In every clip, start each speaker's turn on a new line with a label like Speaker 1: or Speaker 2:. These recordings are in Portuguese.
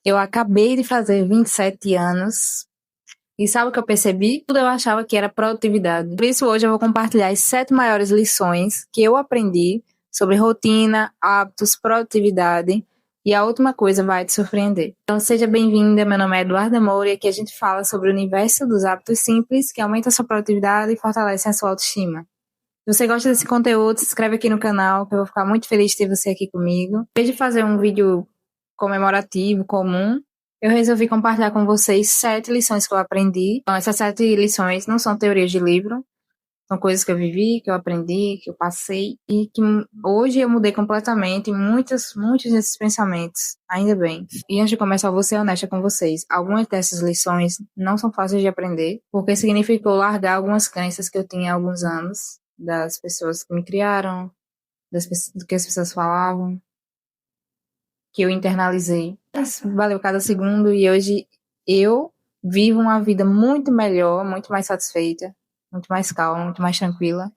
Speaker 1: Eu acabei de fazer 27 anos e sabe o que eu percebi? Tudo eu achava que era produtividade. Por isso hoje eu vou compartilhar as 7 maiores lições que eu aprendi sobre rotina, hábitos, produtividade e a última coisa vai te surpreender. Então seja bem-vinda, meu nome é Eduarda Moura e aqui a gente fala sobre o universo dos hábitos simples que aumentam a sua produtividade e fortalecem a sua autoestima. Se você gosta desse conteúdo, se inscreve aqui no canal, que eu vou ficar muito feliz de ter você aqui comigo. Em vez de fazer um vídeo comemorativo, comum, eu resolvi compartilhar com vocês 7 lições que eu aprendi. Então, essas 7 lições não são teorias de livro, são coisas que eu vivi, que eu aprendi, que eu passei e que hoje eu mudei completamente muitos desses pensamentos, ainda bem. E antes de começar, eu vou ser honesta com vocês. Algumas dessas lições não são fáceis de aprender, porque significou largar algumas crenças que eu tinha há alguns anos, das pessoas que me criaram, do que as pessoas falavam, que eu internalizei. Mas valeu cada segundo e hoje eu vivo uma vida muito melhor, muito mais satisfeita, muito mais calma, muito mais tranquila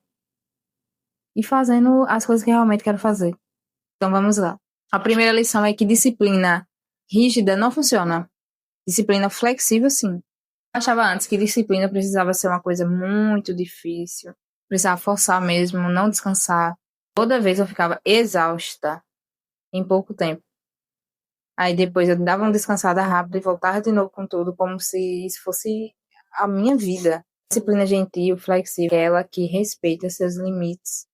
Speaker 1: e fazendo as coisas que realmente quero fazer. Então vamos lá. A primeira lição é que disciplina rígida não funciona. Disciplina flexível, sim. Eu achava antes que disciplina precisava ser uma coisa muito difícil, precisava forçar mesmo, não descansar. Toda vez eu ficava exausta em pouco tempo. Aí depois eu dava uma descansada rápida e voltava de novo com tudo, como se isso fosse a minha vida. Disciplina gentil, flexível, aquela que respeita seus limites,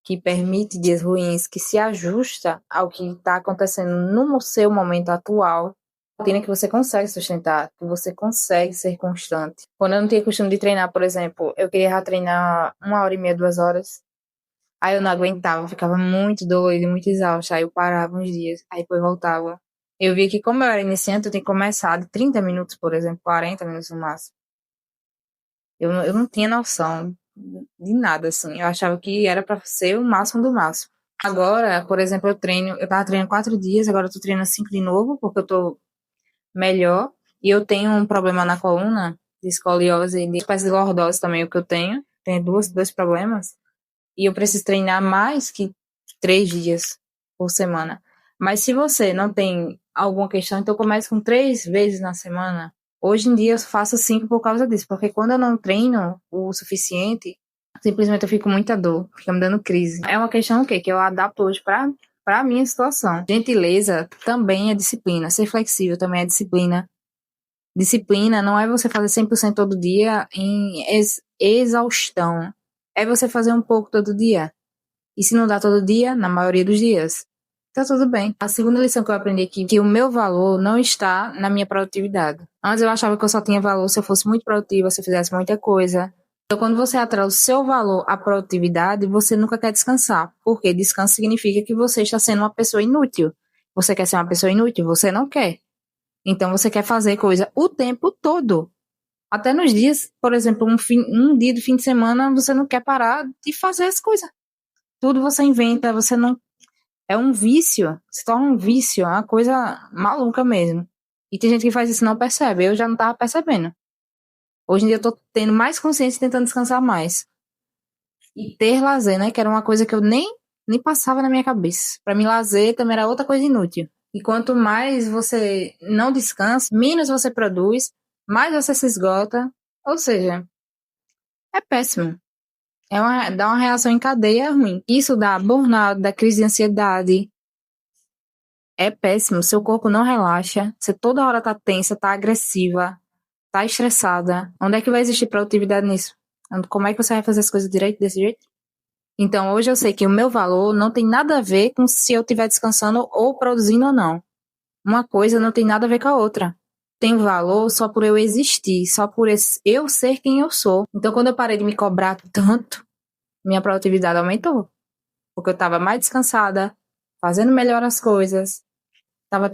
Speaker 1: que permite dias ruins, que se ajusta ao que está acontecendo no seu momento atual. Rotina que você consegue sustentar, que você consegue ser constante. Quando eu não tinha costume de treinar, por exemplo, eu queria já treinar 1h30, 2 horas. Aí eu não aguentava, eu ficava muito doida, muito exausta. Aí eu parava uns dias, aí depois voltava. Eu vi que como eu era iniciante, eu tinha que começar de 30 minutos, por exemplo, 40 minutos no máximo. Eu não tinha noção de nada, assim. Eu achava que era pra ser o máximo do máximo. Agora, por exemplo, eu tava treinando 4 dias, agora eu tô treinando 5 de novo, porque eu tô melhor. E eu tenho um problema na coluna, de escoliose e de espécie de lordose também, o que eu tenho. Tenho dois problemas. E eu preciso treinar mais que 3 dias por semana. Mas se você não tem alguma questão, então comece com 3 vezes na semana. Hoje em dia eu faço 5 por causa disso, porque quando eu não treino o suficiente, simplesmente eu fico com muita dor, fica me dando crise. É uma questão o quê? Que eu adapto hoje para a minha situação. Gentileza também é disciplina, ser flexível também é disciplina. Disciplina não é você fazer 100% todo dia em exaustão. É você fazer um pouco todo dia. E se não dá todo dia, na maioria dos dias, tá tudo bem. A segunda lição que eu aprendi aqui, que o meu valor não está na minha produtividade. Antes eu achava que eu só tinha valor se eu fosse muito produtiva, se eu fizesse muita coisa. Então, quando você atrela o seu valor à produtividade, você nunca quer descansar. Porque descanso significa que você está sendo uma pessoa inútil. Você quer ser uma pessoa inútil? Você não quer. Então, você quer fazer coisa o tempo todo. Até nos dias, por exemplo, um dia do fim de semana, você não quer parar de fazer as coisas. Tudo você inventa, você não. É um vício, se torna um vício, é uma coisa maluca mesmo. E tem gente que faz isso e não percebe. Eu já não tava percebendo. Hoje em dia eu tô tendo mais consciência e tentando descansar mais. E ter lazer, né? Que era uma coisa que eu nem passava na minha cabeça. Pra mim, lazer também era outra coisa inútil. E quanto mais você não descansa, menos você produz, mais você se esgota. Ou seja, é péssimo. Dá uma reação em cadeia ruim. Isso dá burnout, dá crise de ansiedade. É péssimo. Seu corpo não relaxa. Você toda hora tá tensa, tá agressiva, tá estressada. Onde é que vai existir produtividade nisso? Como é que você vai fazer as coisas direito desse jeito? Então, hoje eu sei que o meu valor não tem nada a ver com se eu estiver descansando ou produzindo ou não. Uma coisa não tem nada a ver com a outra. Tem valor só por eu existir, só por eu ser quem eu sou. Então, quando eu parei de me cobrar tanto, minha produtividade aumentou. Porque eu estava mais descansada, fazendo melhor as coisas, tava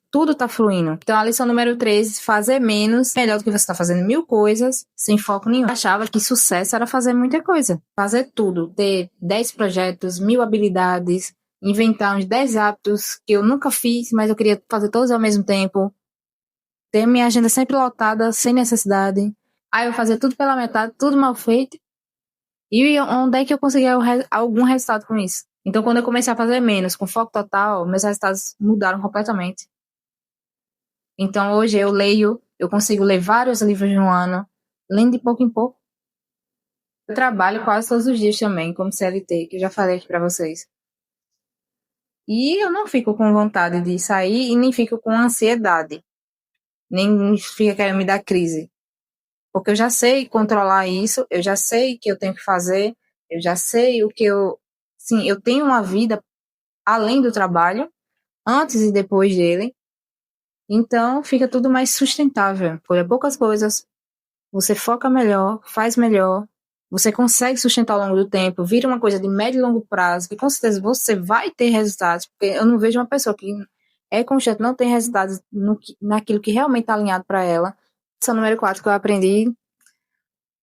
Speaker 1: tudo tá fluindo. Então, a lição número 3, fazer menos, melhor do que você tá fazendo 1000 coisas, sem foco nenhum. Eu achava que sucesso era fazer muita coisa. Fazer tudo, ter 10 projetos, 1000 habilidades, inventar uns 10 hábitos que eu nunca fiz, mas eu queria fazer todos ao mesmo tempo. Ter minha agenda sempre lotada, sem necessidade. Aí eu fazia tudo pela metade, tudo mal feito. E onde é que eu conseguia algum resultado com isso? Então, quando eu comecei a fazer menos, com foco total, meus resultados mudaram completamente. Então hoje eu consigo ler vários livros no ano, lendo de pouco em pouco. Eu trabalho quase todos os dias também, como CLT, que eu já falei aqui pra vocês. E eu não fico com vontade de sair e nem fico com ansiedade, nem fica querendo me dar crise. Porque eu já sei controlar isso, eu já sei o que eu tenho que fazer, eu já sei o que eu. Sim, eu tenho uma vida além do trabalho, antes e depois dele. Então fica tudo mais sustentável. Por poucas coisas, você foca melhor, faz melhor, você consegue sustentar ao longo do tempo, vira uma coisa de médio e longo prazo, que com certeza você vai ter resultados, porque eu não vejo uma pessoa que é constante, não tem resultados naquilo que realmente está alinhado para ela. Essa número 4 que eu aprendi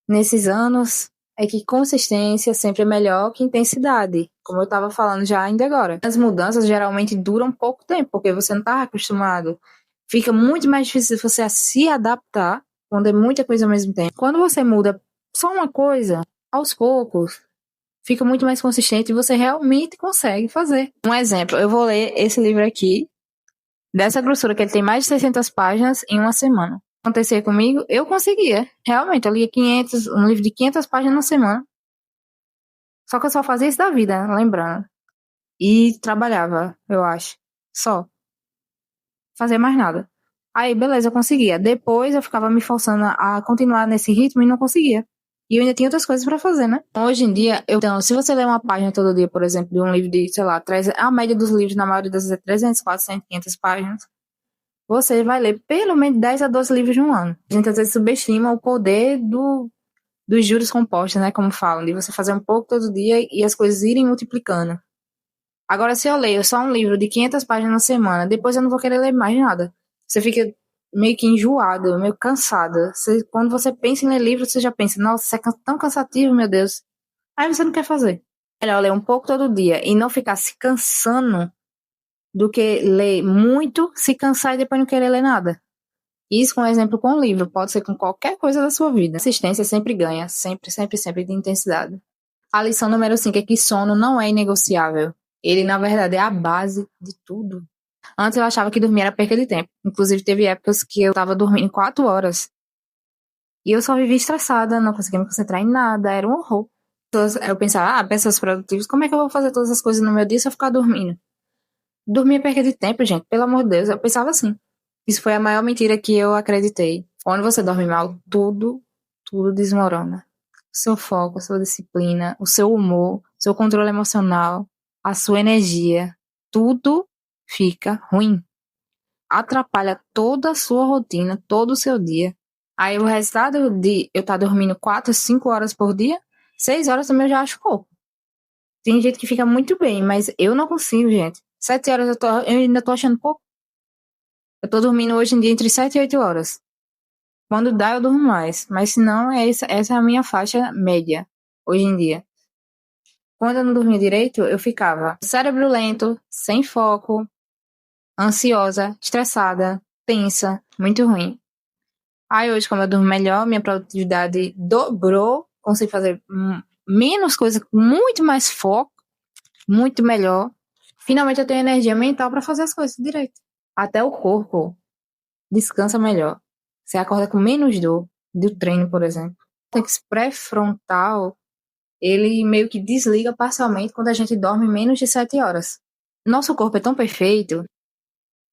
Speaker 1: nesses anos é que consistência sempre é melhor que intensidade, como eu estava falando já ainda agora. As mudanças geralmente duram pouco tempo, porque você não está acostumado. Fica muito mais difícil você se adaptar quando é muita coisa ao mesmo tempo. Quando você muda só uma coisa, aos poucos, fica muito mais consistente e você realmente consegue fazer. Um exemplo, eu vou ler esse livro aqui, dessa grossura, que ele tem mais de 600 páginas, em uma semana. Acontecer comigo, eu conseguia. Realmente, eu lia um livro de 500 páginas na semana. Só que eu só fazia isso da vida, lembrando. E trabalhava, eu acho. Só. Fazia mais nada. Aí, beleza, eu conseguia. Depois eu ficava me forçando a continuar nesse ritmo e não conseguia. E eu ainda tinha outras coisas pra fazer, né? Hoje em dia, então, se você ler uma página todo dia, por exemplo, de um livro de, sei lá, a média dos livros, na maioria das vezes, é 300, 400, 500 páginas, você vai ler pelo menos 10 a 12 livros no ano. A gente às vezes subestima o poder dos juros compostos, né? Como falam, de você fazer um pouco todo dia e as coisas irem multiplicando. Agora, se eu leio só um livro de 500 páginas na semana, depois eu não vou querer ler mais nada. Você fica meio que enjoado, meio cansada. Quando você pensa em ler livro, você já pensa, nossa, isso é tão cansativo, meu Deus. Aí você não quer fazer. É melhor ler um pouco todo dia e não ficar se cansando do que ler muito, se cansar e depois não querer ler nada. Isso com exemplo com o livro, pode ser com qualquer coisa da sua vida. Assistência sempre ganha, sempre, sempre, sempre de intensidade. A lição número 5 é que sono não é inegociável. Ele, na verdade, é a base de tudo. Antes eu achava que dormir era perca de tempo. Inclusive, teve épocas que eu tava dormindo 4 horas. E eu só vivia estressada, não conseguia me concentrar em nada, era um horror. Eu pensava, pessoas produtivas, como é que eu vou fazer todas as coisas no meu dia se eu ficar dormindo? Dormir é perca de tempo, gente, pelo amor de Deus. Eu pensava assim. Isso foi a maior mentira que eu acreditei. Quando você dorme mal, tudo desmorona. O seu foco, a sua disciplina, o seu humor, o seu controle emocional, a sua energia, tudo fica ruim. Atrapalha toda a sua rotina, todo o seu dia. Aí o resultado de eu estar dormindo 4, 5 horas por dia, 6 horas também eu já acho pouco. Tem gente que fica muito bem, mas eu não consigo, gente. 7 horas eu ainda tô achando pouco. Eu tô dormindo hoje em dia entre 7 e 8 horas. Quando dá, eu durmo mais. Mas se não, essa é a minha faixa média, hoje em dia. Quando eu não dormia direito, eu ficava cérebro lento, sem foco, ansiosa, estressada, tensa, muito ruim. Aí hoje, como eu durmo melhor, minha produtividade dobrou, consigo fazer menos coisa com muito mais foco, muito melhor. Finalmente eu tenho energia mental para fazer as coisas direito. Até o corpo descansa melhor. Você acorda com menos dor do treino, por exemplo. O córtex pré-frontal, ele meio que desliga parcialmente quando a gente dorme menos de 7 horas. Nosso corpo é tão perfeito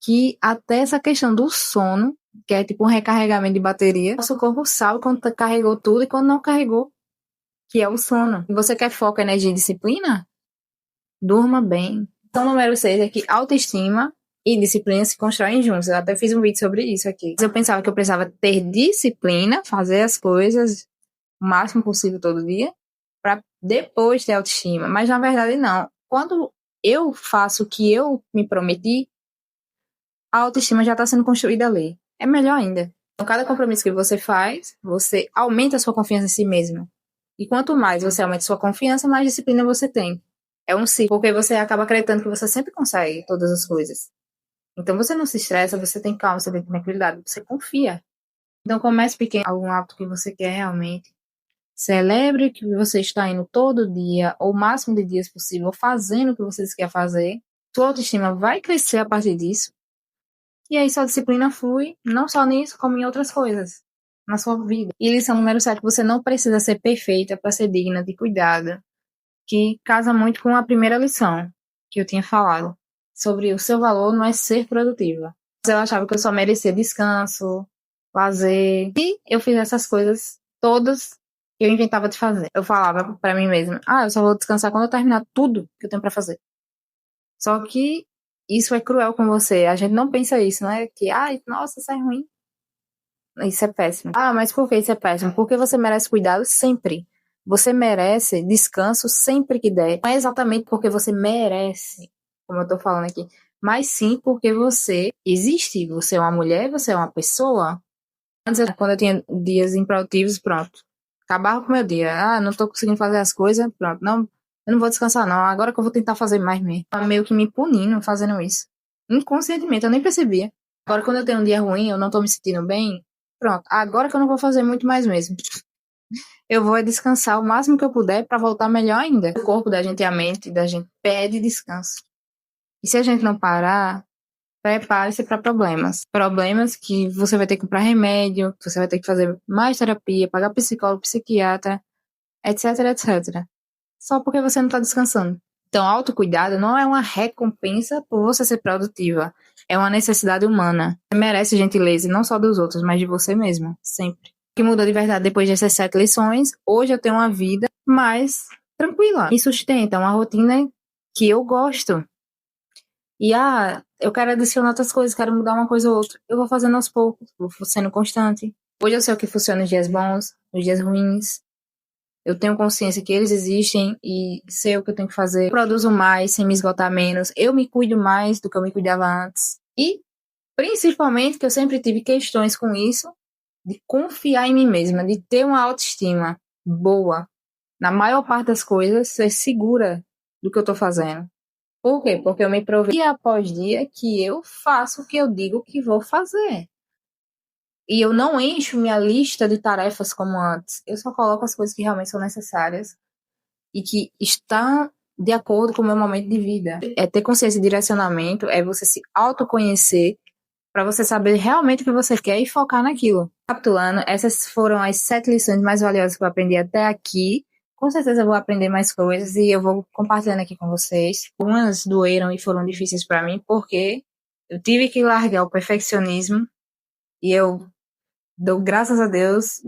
Speaker 1: que até essa questão do sono, que é tipo um recarregamento de bateria, nosso corpo sabe quando carregou tudo e quando não carregou, que é o sono. E você quer foco, energia e disciplina? Durma bem. Então, número 6 é que autoestima e disciplina se constroem juntos. Eu até fiz um vídeo sobre isso aqui. Eu pensava que eu precisava ter disciplina, fazer as coisas o máximo possível todo dia, para depois ter autoestima. Mas na verdade, não. Quando eu faço o que eu me prometi, a autoestima já está sendo construída ali. É melhor ainda. Então, cada compromisso que você faz, você aumenta a sua confiança em si mesmo. E quanto mais você aumenta a sua confiança, mais disciplina você tem. É um ciclo, porque você acaba acreditando que você sempre consegue todas as coisas. Então você não se estressa, você tem calma, você tem tranquilidade, você confia. Então comece pequeno, algum hábito que você quer realmente. Celebre que você está indo todo dia, ou o máximo de dias possível, fazendo o que você quer fazer. Sua autoestima vai crescer a partir disso. E aí sua disciplina flui, não só nisso, como em outras coisas na sua vida. E lição número 7, você não precisa ser perfeita para ser digna de cuidado, que casa muito com a primeira lição que eu tinha falado, sobre o seu valor não é ser produtiva. Eu achava que eu só merecia descanso, lazer, e eu fiz essas coisas todas que eu inventava de fazer. Eu falava para mim mesma, eu só vou descansar quando eu terminar tudo que eu tenho para fazer. Só que isso é cruel com você. A gente não pensa isso, não é? Que, nossa, isso é ruim. Isso é péssimo. Mas por que isso é péssimo? Porque você merece cuidado sempre. Você merece descanso sempre que der. Não é exatamente porque você merece, como eu tô falando aqui, mas sim porque você existe. Você é uma mulher, você é uma pessoa. Antes, quando eu tinha dias improdutivos, pronto. Acabava com o meu dia. Não tô conseguindo fazer as coisas, pronto. Não, eu não vou descansar, não. Agora que eu vou tentar fazer mais mesmo. Tava meio que me punindo fazendo isso. Inconscientemente, eu nem percebia. Agora, quando eu tenho um dia ruim, eu não tô me sentindo bem, pronto. Agora que eu não vou fazer muito mais mesmo. Eu vou descansar o máximo que eu puder pra voltar melhor ainda. O corpo da gente e a mente da gente pede descanso. E se a gente não parar, prepare-se para problemas. Problemas que você vai ter que comprar remédio, que você vai ter que fazer mais terapia, pagar psicólogo, psiquiatra, etc, etc. Só porque você não está descansando. Então, autocuidado não é uma recompensa por você ser produtiva. É uma necessidade humana. Você merece gentileza, não só dos outros, mas de você mesma, sempre. O que mudou de verdade depois dessas 7 lições, hoje eu tenho uma vida mais tranquila. Me sustenta, uma rotina que eu gosto. E eu quero adicionar outras coisas, quero mudar uma coisa ou outra. Eu vou fazendo aos poucos, vou sendo constante. Hoje eu sei o que funciona nos dias bons, nos dias ruins. Eu tenho consciência que eles existem e sei o que eu tenho que fazer. Eu produzo mais sem me esgotar menos. Eu me cuido mais do que eu me cuidava antes. E, principalmente, que eu sempre tive questões com isso, de confiar em mim mesma, de ter uma autoestima boa. Na maior parte das coisas, ser segura do que eu tô fazendo. Por quê? Porque eu me provei dia após dia que eu faço o que eu digo que vou fazer. E eu não encho minha lista de tarefas como antes. Eu só coloco as coisas que realmente são necessárias e que estão de acordo com o meu momento de vida. É ter consciência de direcionamento, é você se autoconhecer para você saber realmente o que você quer e focar naquilo. Capitulando, essas foram as 7 lições mais valiosas que eu aprendi até aqui. Com certeza eu vou aprender mais coisas e eu vou compartilhando aqui com vocês. Algumas doeram e foram difíceis para mim porque eu tive que largar o perfeccionismo e eu dou graças a Deus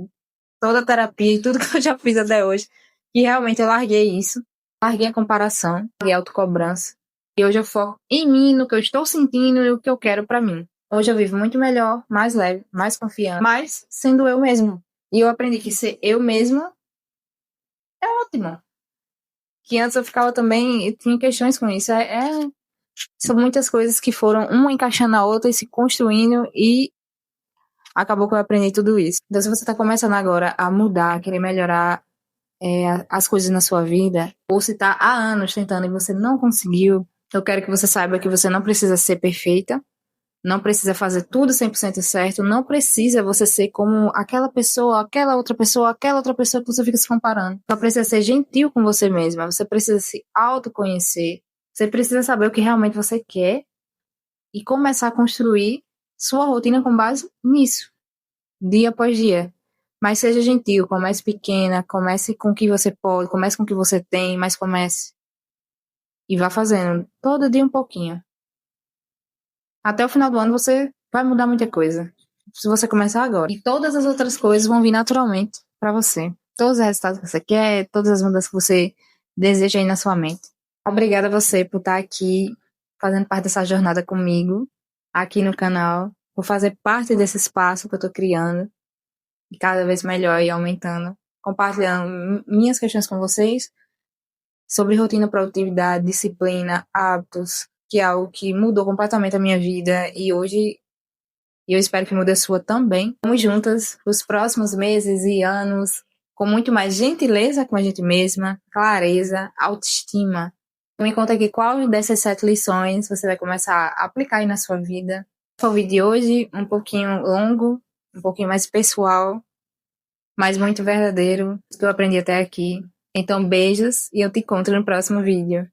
Speaker 1: toda a terapia e tudo que eu já fiz até hoje, que realmente eu larguei isso, larguei a comparação, larguei a autocobrança. E hoje eu foco em mim, no que eu estou sentindo e o que eu quero para mim. Hoje eu vivo muito melhor, mais leve, mais confiante, mas sendo eu mesmo. E eu aprendi que ser eu mesma é ótimo. Que antes eu ficava também, eu tinha questões com isso. São muitas coisas que foram uma encaixando a outra e se construindo e acabou que eu aprendi tudo isso. Então, se você está começando agora a mudar, a querer melhorar as coisas na sua vida, ou se está há anos tentando e você não conseguiu, eu quero que você saiba que você não precisa ser perfeita, não precisa fazer tudo 100% certo, não precisa você ser como aquela pessoa, aquela outra pessoa, aquela outra pessoa que você fica se comparando. Só precisa ser gentil com você mesma, você precisa se autoconhecer, você precisa saber o que realmente você quer e começar a construir sua rotina com base nisso, dia após dia. Mas seja gentil, comece pequena, comece com o que você pode, comece com o que você tem, mas comece. E vá fazendo, todo dia um pouquinho. Até o final do ano você vai mudar muita coisa. Se você começar agora. E todas as outras coisas vão vir naturalmente pra você. Todos os resultados que você quer, todas as mudanças que você deseja aí na sua mente. Obrigada a você por estar aqui, fazendo parte dessa jornada comigo, aqui no canal, por fazer parte desse espaço que eu tô criando, e cada vez melhor e aumentando, compartilhando minhas questões com vocês sobre rotina, produtividade, disciplina, hábitos, que é algo que mudou completamente a minha vida e hoje eu espero que mude a sua também. Vamos juntas os próximos meses e anos com muito mais gentileza com a gente mesma, clareza, autoestima. Me conta aqui qual dessas 7 lições você vai começar a aplicar aí na sua vida. Foi o vídeo de hoje, um pouquinho longo, um pouquinho mais pessoal, mas muito verdadeiro, que eu aprendi até aqui. Então, beijos e eu te encontro no próximo vídeo.